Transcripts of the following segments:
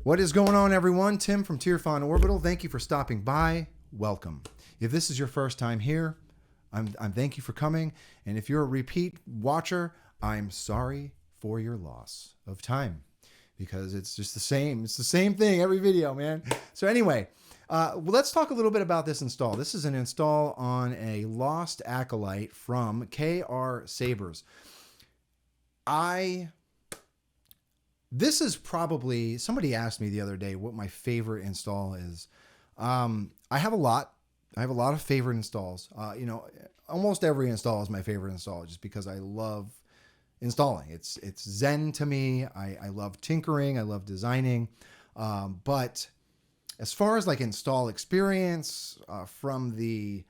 What is going on, everyone? Tim from Tierfon Orbital. Thank you for stopping by. Welcome. If this is your first time here, I'm thank you for coming. And if you're a repeat watcher, I'm sorry for your loss of time because it's just the same. It's the same thing every video, man. So anyway, let's talk a little bit about this install. This is an install on a Lost Acolyte from KR Sabers. This is probably, somebody asked me the other day what my favorite install is. I have a lot. I have a lot of favorite installs. Almost every install is my favorite install just because I love installing. It's zen to me. I love tinkering. I love designing. But as far as like install experience, from the,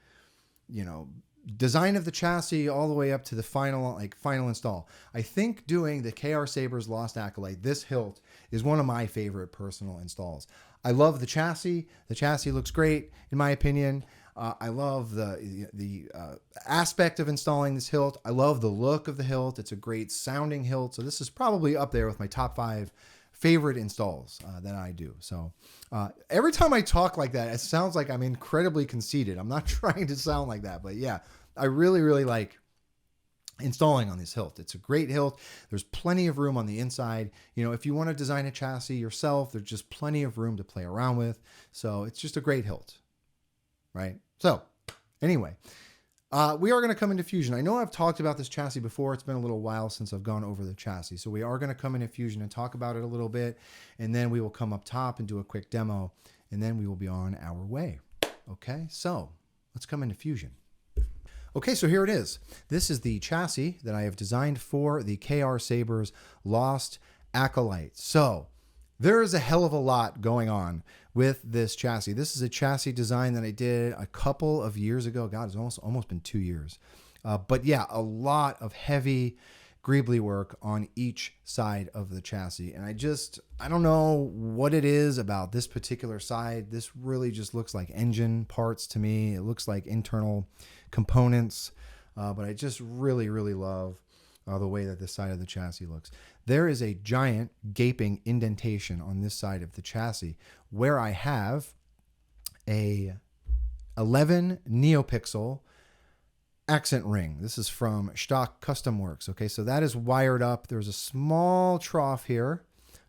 design of the chassis all the way up to the final install, I think doing the KR Sabers Lost Acolyte, this hilt, is one of my favorite personal installs. I love the chassis. The chassis looks great in my opinion. I love the aspect of installing this hilt. I love the look of the hilt. It's a great sounding hilt. So this is probably up there with my top 5 favorite installs that I do. So every time I talk like that, it sounds like I'm incredibly conceited. I'm not trying to sound like that, but yeah, I really, really like installing on this hilt. It's a great hilt. There's plenty of room on the inside. If you want to design a chassis yourself, there's just plenty of room to play around with. So it's just a great hilt, right? So anyway, we are going to come into Fusion. I know I've talked about this chassis before. It's been a little while since I've gone over the chassis. So we are going to come into Fusion and talk about it a little bit. And then we will come up top and do a quick demo. And then we will be on our way. Okay, so let's come into Fusion. Okay, so here it is. This is the chassis that I have designed for the KR Sabers Lost Acolyte. So there is a hell of a lot going on with this chassis. This is a chassis design that I did a couple of years ago. God, it's almost been 2 years. But yeah, a lot of heavy greebly work on each side of the chassis. And I don't know what it is about this particular side. This really just looks like engine parts to me. It looks like internal components. But I just really, really love the way that this side of the chassis looks. There is a giant gaping indentation on this side of the chassis where I have a 11 Neopixel accent ring. This is from Shtok Custom Works. Okay, so that is wired up. There's a small trough here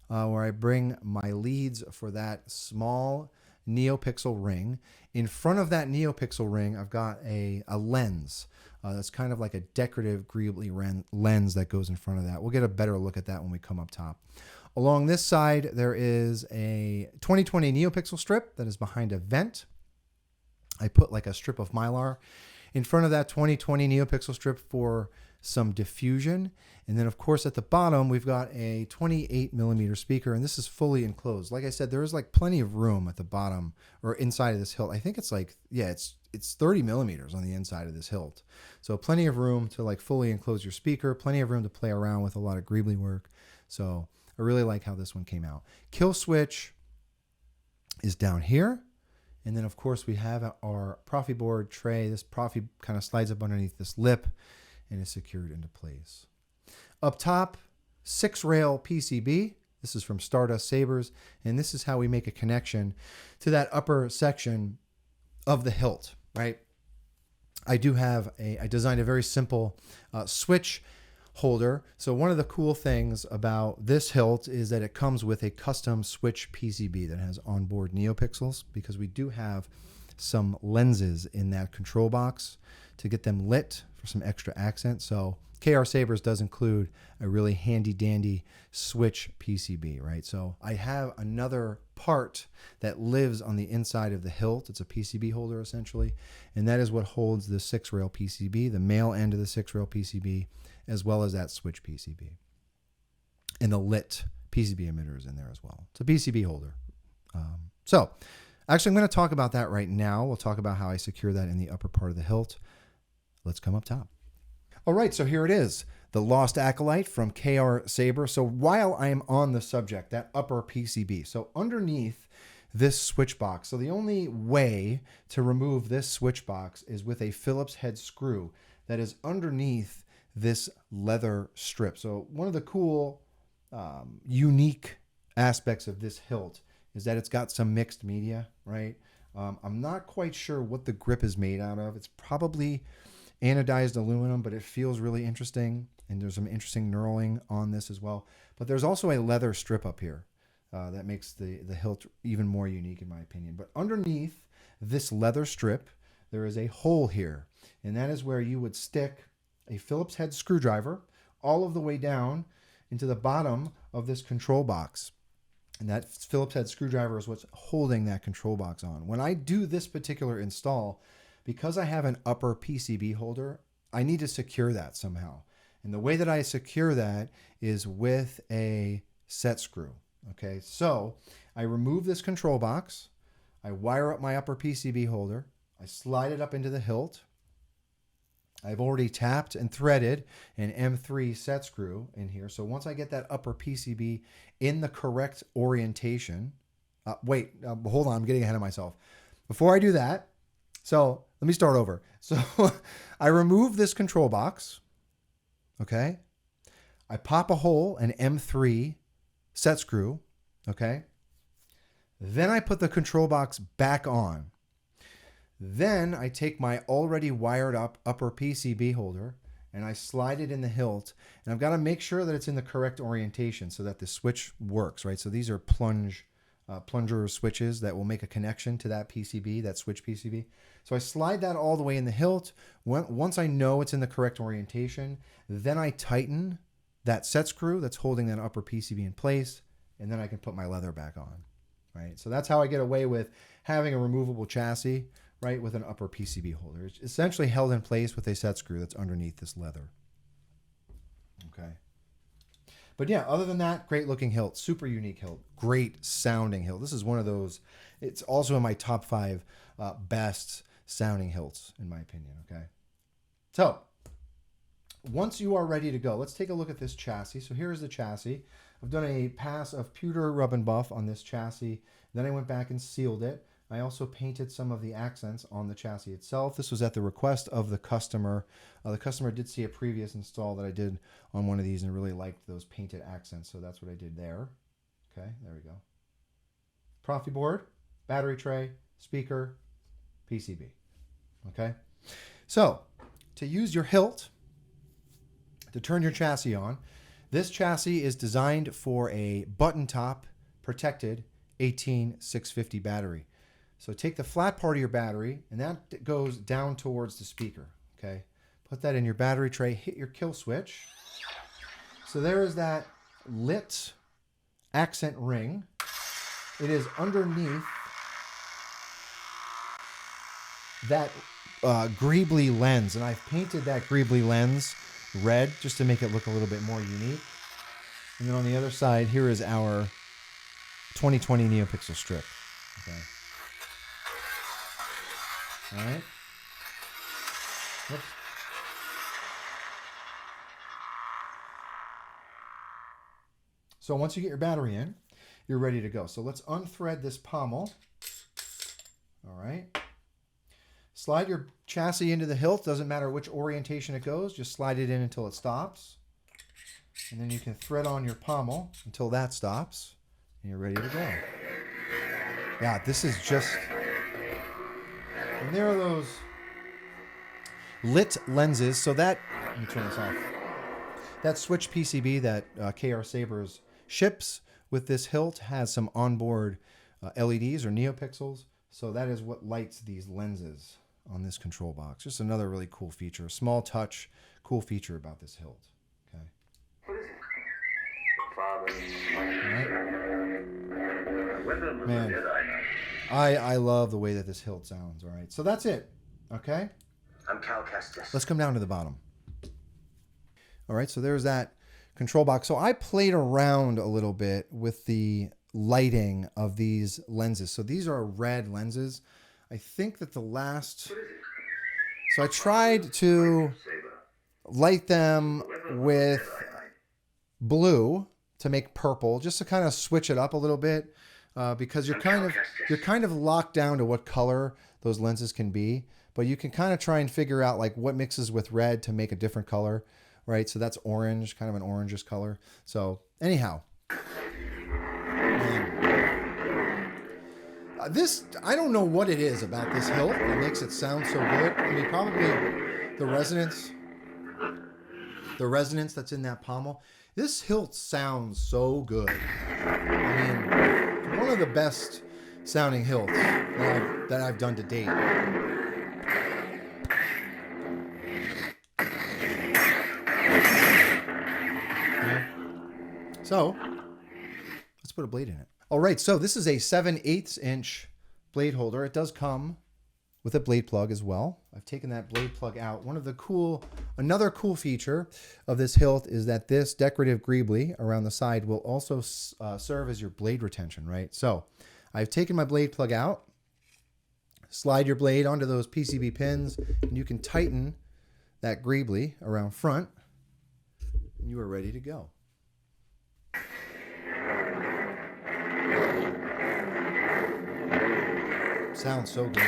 where I bring my leads for that small Neopixel ring. In front of that Neopixel ring, I've got a lens. That's kind of like a decorative greebly lens that goes in front of that. We'll get a better look at that when we come up top. Along this side, there is a 2020 Neopixel strip that is behind a vent. I put like a strip of Mylar in front of that 2020 Neopixel strip for some diffusion. And then of course at the bottom, we've got a 28mm speaker, and this is fully enclosed. Like I said, there is like plenty of room at the bottom or inside of this hilt. I think it's like, yeah, it's 30mm on the inside of this hilt. So plenty of room to like fully enclose your speaker, plenty of room to play around with, a lot of greebly work. So I really like how this one came out. Kill switch is down here. And then of course we have our Proffie board tray. This Proffie kind of slides up underneath this lip and is secured into place. Up top, 6-rail PCB. This is from Stardust Sabers. And this is how we make a connection to that upper section of the hilt, right? I designed a very simple switch holder. So one of the cool things about this hilt is that it comes with a custom switch PCB that has onboard Neopixels, because we do have some lenses in that control box to get them lit for some extra accent. So KR Sabers does include a really handy dandy switch PCB, right? So I have another part that lives on the inside of the hilt. It's a PCB holder essentially, and that is what holds the 6-rail PCB, the male end of the 6-rail PCB, as well as that switch PCB. And the lit PCB emitter is in there as well. It's a PCB holder. So actually I'm going to talk about that right now. We'll talk about how I secure that in the upper part of the hilt. Let's come up top. All right, so here it is, the Lost Acolyte from KR Saber. So while I am on the subject, that upper PCB, so underneath this switch box, so the only way to remove this switch box is with a Phillips head screw that is underneath this leather strip. So one of the cool, unique aspects of this hilt is that it's got some mixed media, right? I'm not quite sure what the grip is made out of. It's probably anodized aluminum, but it feels really interesting. And there's some interesting knurling on this as well. But there's also a leather strip up here that makes the hilt even more unique in my opinion. But underneath this leather strip, there is a hole here. And that is where you would stick a Phillips head screwdriver all of the way down into the bottom of this control box. And that Phillips head screwdriver is what's holding that control box on. When I do this particular install, because I have an upper PCB holder, I need to secure that somehow. And the way that I secure that is with a set screw. Okay, so I remove this control box, I wire up my upper PCB holder, I slide it up into the hilt. I've already tapped and threaded an M3 set screw in here. So once I get that upper PCB in the correct orientation, hold on, I'm getting ahead of myself. Before I do that, so let me start over. So I remove this control box, okay? I pop a hole, an M3 set screw, okay? Then I put the control box back on. Then I take my already wired up upper PCB holder and I slide it in the hilt. And I've got to make sure that it's in the correct orientation so that the switch works, right? So these are plunger switches that will make a connection to that PCB, that switch PCB. So I slide that all the way in the hilt. Once I know it's in the correct orientation, then I tighten that set screw that's holding that upper PCB in place, and then I can put my leather back on, right? So that's how I get away with having a removable chassis, right, with an upper PCB holder. It's essentially held in place with a set screw that's underneath this leather. Okay. But yeah, other than that, great looking hilt, super unique hilt, great sounding hilt. This is one of those, it's also in my top 5 best sounding hilts, in my opinion, okay? So, once you are ready to go, let's take a look at this chassis. So here's the chassis. I've done a pass of pewter rub and buff on this chassis. Then I went back and sealed it. I also painted some of the accents on the chassis itself. This was at the request of the customer. The customer did see a previous install that I did on one of these and really liked those painted accents, so that's what I did there. Okay, there we go. Proffie board, battery tray, speaker, PCB. Okay, so to use your hilt to turn your chassis on, this chassis is designed for a button top protected 18650 battery. So take the flat part of your battery, and that goes down towards the speaker, okay? Put that in your battery tray, hit your kill switch. So there is that lit accent ring. It is underneath that greebly lens, and I've painted that greebly lens red just to make it look a little bit more unique. And then on the other side, here is our 2020 Neopixel strip, okay? All right. Whoops. So once you get your battery in, you're ready to go. So let's unthread this pommel. All right. Slide your chassis into the hilt. Doesn't matter which orientation it goes. Just slide it in until it stops. And then you can thread on your pommel until that stops. And you're ready to go. Yeah, this is just... And there are those lit lenses. So that, let me turn this off. That switch PCB that KR Sabers ships with this hilt has some onboard LEDs or Neopixels. So that is what lights these lenses on this control box. Just another really cool feature, small touch, cool feature about this hilt. Okay. Right. Man, I love the way that this hilt sounds. All right, so that's it. Okay. I'm Cal Kestis. Let's come down to the bottom. All right, so there's that control box. So I played around a little bit with the lighting of these lenses. So these are red lenses. I think that the last... So I tried to light them with blue to make purple, just to kind of switch it up a little bit, because you're kind of locked down to what color those lenses can be, but you can kind of try and figure out like what mixes with red to make a different color, right? So that's orange, kind of an orangish color. So anyhow, man. This, I don't know what it is about this hilt that makes it sound so good. I mean, probably the resonance that's in that pommel. This hilt sounds so good. I mean, one of the best sounding hilts that I've done to date. Okay. So, let's put a blade in it. All right, so this is a 7/8 inch blade holder. It does come with a blade plug as well. I've taken that blade plug out. Another cool feature of this hilt is that this decorative greebly around the side will also serve as your blade retention, right? So I've taken my blade plug out, slide your blade onto those PCB pins, and you can tighten that greebly around front, and you are ready to go. Sounds so good.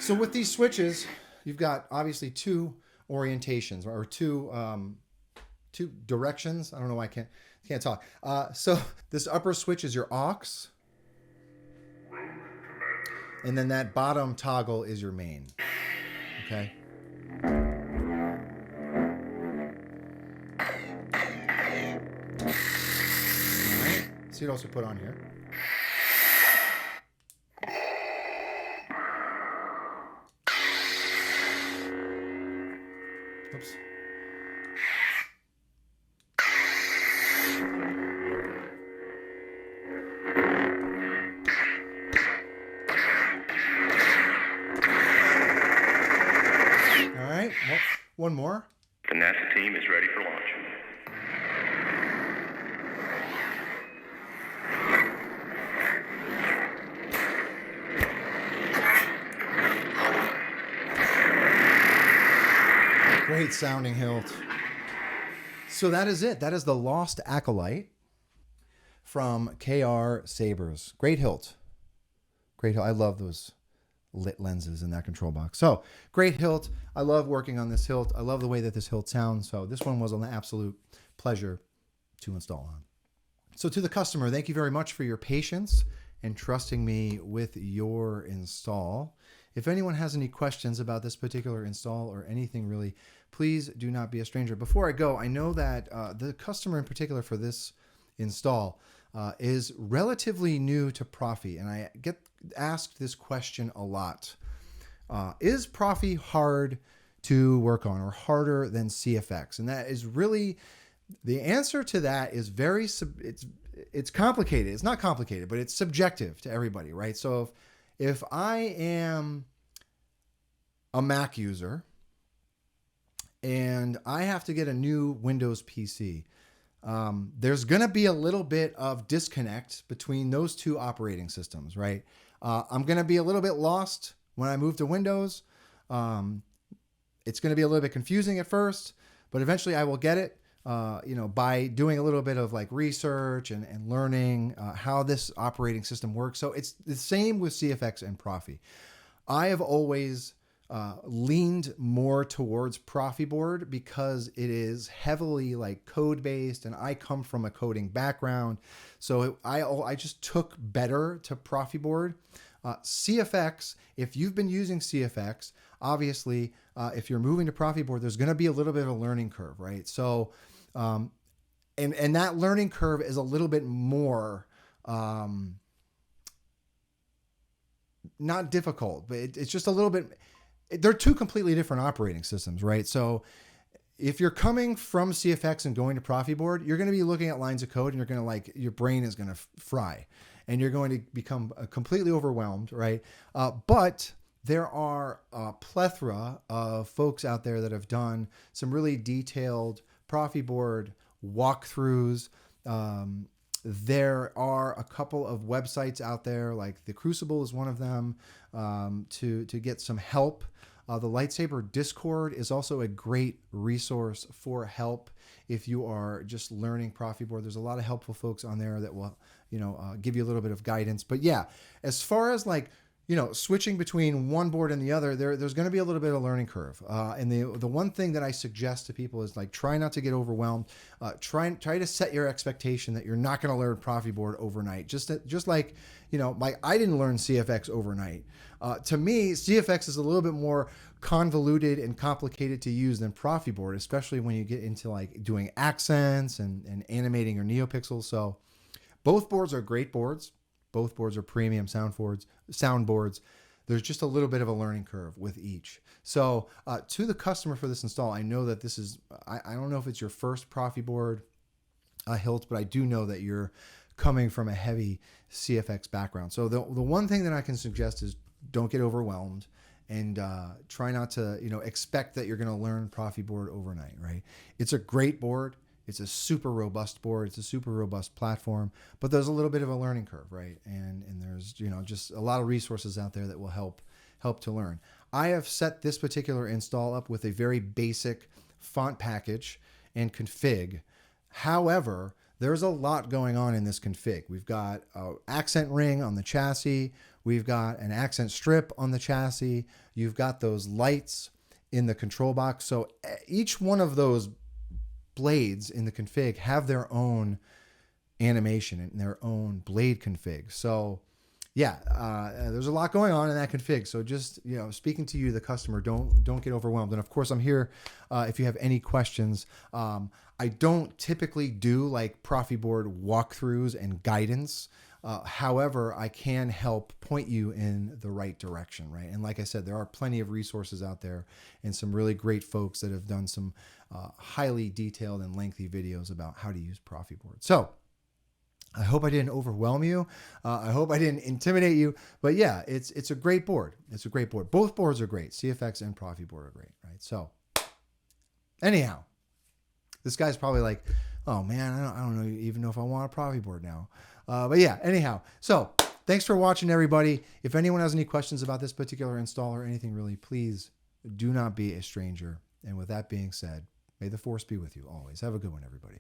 So with these switches, you've got obviously two orientations or two directions. I don't know why I can't talk. So this upper switch is your aux, and then that bottom toggle is your main. Okay. See what else we put on here. Oops. All right, well, one more. The NASA team is ready for launch. Great sounding hilt. So that is it. That is the Lost Acolyte from KR Sabers. Great hilt. Great hilt. I love those lit lenses in that control box. So great hilt. I love working on this hilt. I love the way that this hilt sounds. So this one was an absolute pleasure to install on. So to the customer, thank you very much for your patience and trusting me with your install. If anyone has any questions about this particular install or anything really, please do not be a stranger. Before I go, I know that the customer in particular for this install is relatively new to Proffie, and I get asked this question a lot. Is Proffie hard to work on or harder than CFX? And that is really, the answer to that is it's complicated. It's not complicated, but it's subjective to everybody, right? So if I am a Mac user and I have to get a new Windows PC, there's going to be a little bit of disconnect between those two operating systems, right? I'm going to be a little bit lost when I move to Windows. It's going to be a little bit confusing at first, but eventually I will get it. By doing a little bit of like research and learning how this operating system works. So it's the same with CFX and Proffie. I have always leaned more towards Proffie board because it is heavily like code based, and I come from a coding background. So I just took better to Proffie board. CFX, if you've been using CFX, obviously, if you're moving to Proffie board, there's going to be a little bit of a learning curve, right? So, and that learning curve is a little bit more, not difficult, but it's just a little bit, they're two completely different operating systems, right? So if you're coming from CFX and going to Proffie board, you're going to be looking at lines of code and you're going to your brain is going to fry and you're going to become completely overwhelmed, right? But there are a plethora of folks out there that have done some really detailed Proffie board walkthroughs. There are a couple of websites out there, like the Crucible is one of them, to get some help. The Lightsaber Discord is also a great resource for help if you are just learning Proffie board. There's a lot of helpful folks on there that will, give you a little bit of guidance. But yeah, as far as like switching between one board and the other, there's going to be a little bit of a learning curve. And the one thing that I suggest to people is like, try not to get overwhelmed. Try to set your expectation that you're not going to learn Proffie board overnight. Just like, I didn't learn CFX overnight. To me, CFX is a little bit more convoluted and complicated to use than Proffie board, especially when you get into like doing accents and animating your Neopixels. So both boards are great boards. Both boards are premium soundboards. There's just a little bit of a learning curve with each. So to the customer for this install, I know that this is, I don't know if it's your first Proffie board, Hilt, but I do know that you're coming from a heavy CFX background. So the one thing that I can suggest is don't get overwhelmed and try not to, expect that you're going to learn Proffie board overnight, right? It's a great board. It's a super robust board. It's a super robust platform, but there's a little bit of a learning curve, right? And there's, just a lot of resources out there that will help to learn. I have set this particular install up with a very basic font package and config. However, there's a lot going on in this config. We've got an accent ring on the chassis. We've got an accent strip on the chassis. You've got those lights in the control box. So each one of those blades in the config have their own animation and their own blade config. So yeah, there's a lot going on in that config. So just, speaking to you, the customer, don't get overwhelmed. And of course I'm here if you have any questions. I don't typically do like Proffie board walkthroughs and guidance. However, I can help point you in the right direction, right? And like I said, there are plenty of resources out there and some really great folks that have done some highly detailed and lengthy videos about how to use Proffie board. So I hope I didn't overwhelm you. I hope I didn't intimidate you. But yeah, it's a great board. It's a great board. Both boards are great. CFX and Proffie board are great, right? So anyhow, this guy's probably like, oh man, I don't know even know if I want a Proffie board now. But yeah, anyhow, so thanks for watching, everybody. If anyone has any questions about this particular install or anything really, please do not be a stranger. And with that being said, may the force be with you always. Have a good one, everybody.